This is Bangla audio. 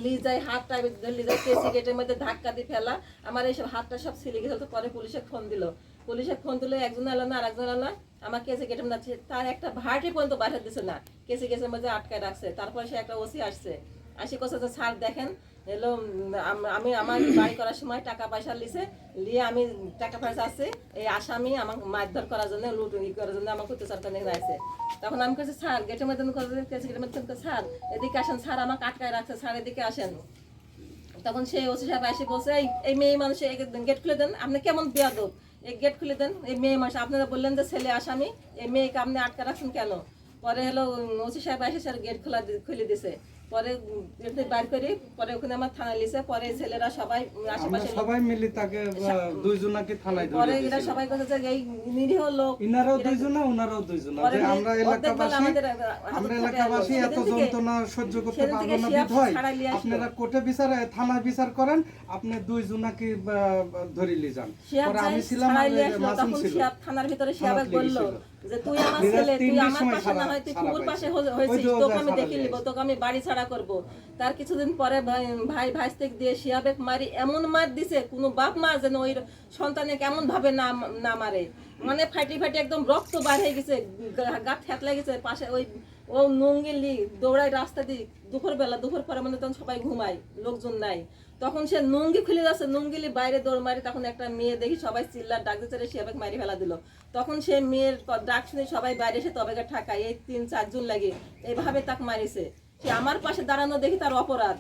লিজাই হাতটা লিজাই কেসি গেটের মধ্যে ধাক্কা দিয়ে ফেলা, আমার এইসব হাতটা সব ছিঁড়ে গেছে। তো পরে পুলিশে ফোন দিল, পুলিশে ফোন দিলে একজন এলো না, আর একজন এলো না, আমার কেসি গেটের মধ্যে তার একটা ভাড়াটি পর্যন্ত বাইরে দিচ্ছে না, কেসি গেটের মধ্যে আটকায় রাখছে। তারপরে সে একটা ওসি আসছে, আসি কথা যে স্যার দেখেন এলো, আমি আমার বাড়ি করার সময় টাকা পয়সা লিছে, নিয়ে আমি টাকা পয়সা আছে, এই আসামি আমাকে মারধর করার জন্য, লুট করার জন্য আমাকে অত্যাচার করে নিয়ে আসছে। তখন আমি কাছে স্যার গেটের মধ্যে গেটের মধ্যে স্যার এদিকে আসেন, স্যার আমাকে আটকায় রাখছে, স্যার এদিকে আসেন। তখন সেই ওসি সাহেব এসে বলছে, এই মেয়ে মানুষ গেট খুলে দেন, আপনি কেমন বেয়াদব, এই গেট খুলে দেন, এই মেয়ে মানুষ আপনারা বললেন যে ছেলে আসামি, এই মেয়েকে আপনি আটকা রাখছেন কেন? পরে হলো ওসি সাহেব এসে স্যার গেট খুলে দিছে। পরে বাইর করি, পরে ওখানে আমার থানায় লিছে। পরে ছেলেরা সবাই আশেপাশে সবাই মিলে তাকে দুইজনকে থানায় ধরে পরে এরা সবাই কথা যে এই নিরীহ লোক, ইনারাও দুইজনা ওনারাও দুইজনা, যে আমরা এলাকাবাসী এত যন্ত্রণা সহ্য করতে পারবো না বিধায় আপনারা কোর্টে বিচারে থানায় বিচার করেন, আপনি দুইজনাকে ধরে নিয়ে যান। পরে আমি ছিলাম, মাসুম ছিল থানার ভিতরে, শিয়াব বলল যে তুই আমার ছেলে, তুই আমার পাশে না হয় তুই কুকুর পাশে হয়েছিস, তোকে আমি দেখে নিব, তোকে আমি বাড়ি ছাড়া করব। তার কিছুদিন পরে ভাই ভাইস্তেক দিয়ে শিয়াবেক মারি এমন মার দিছে, কোনো বাপ মা যেন ওই সন্তানে কেমন ভাবে না মারে, মানে ফাটি ফাটি একদম রক্ত বার হয়ে গেছে, গা ঠেতলা গেছে। পাশে ওই ও নুঙ্গিলি দৌড়ায় রাস্তা দিয়ে, দুপুর পরে মানে তখন সবাই ঘুমায়, লোকজন নাই, তখন সে নুঙ্গি খুলে যাচ্ছে, নুঙ্গিলি বাইরে দৌড় মারি, তখন একটা মেয়ে দেখি সবাই চিল্লার ডাক দিচ্ছে, শিয়াবেক মারি ফেলা দিল। তখন সে মেয়ের ডাক শুনে সবাই বাইরে এসে তবে ঠাকায়, এই 3-4 জন লাগে এইভাবে তাকে মারিছে। সে আমার পাশে দাঁড়ানো দেখি তার অপরাধ।